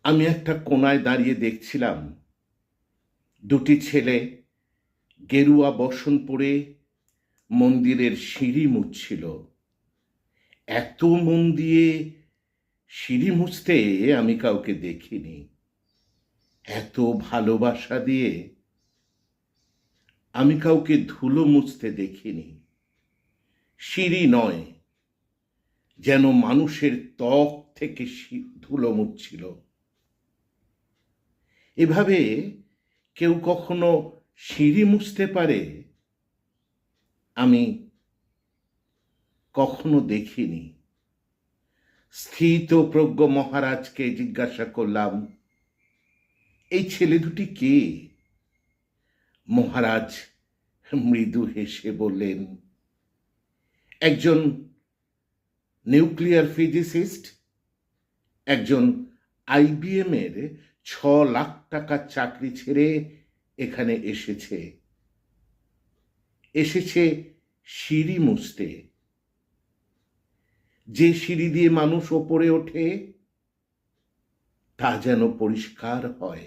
আমি একটা কোণায় দাঁড়িয়ে দেখছিলাম দুটি ছেলে গেরুয়া বসন পরে মন্দিরের সিঁড়ি মুছছিল। এত মন দিয়ে সিঁড়ি মুছতে আমি কাউকে দেখিনি। এত ভালোবাসা দিয়ে আমি কাউকে ধুলো মুছতে দেখিনি। সিঁড়ি নয়, যেন মানুষের ত্বক থেকে ধুলো মুছছিল। এভাবে কেউ কখনো সিঁড়ি মুছতে পারে আমি কখনো দেখিনি। স্থিতপ্রজ্ঞ মহারাজকে জিজ্ঞাসা করলাম, এই ছেলে দুটি কে? মহারাজ মৃদু হেসে বললেন, একজন নিউক্লিয়ার ফিজিসিস্ট, একজন IBM এর 6 লাখ টাকার চাকরি ছেড়ে এখানে এসেছে সিঁড়ি মুছতে। যে সিঁড়ি দিয়ে মানুষ ওপরে ওঠে তা যেন পরিষ্কার হয়।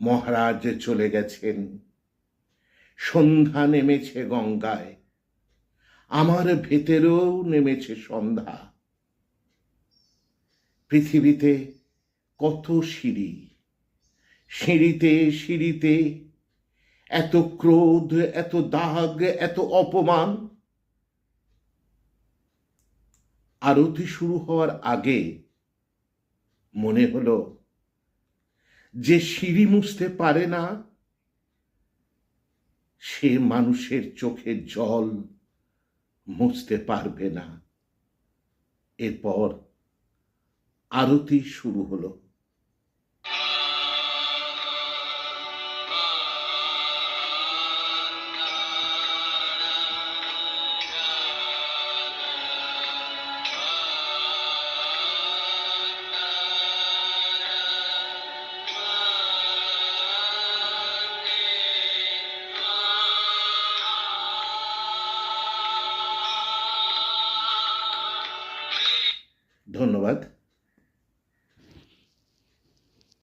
মহারাজ চলে গেছেন, সন্ধ্যা নেমেছে গঙ্গায়, আমার ভেতরেও নেমেছে সন্ধ্যা। পৃথিবীতে কত সিঁড়ি, সিঁড়িতে সিঁড়িতে এত ক্রোধ, এত দাগ, এত অপমান। আরতি শুরু হওয়ার আগে মনে হলো, যে সিঁড়ি মুছতে পারে না সে মানুষের চোখের জল মুছতে পারবে না। এরপর আরতি শুরু হলো। ধন্যবাদ।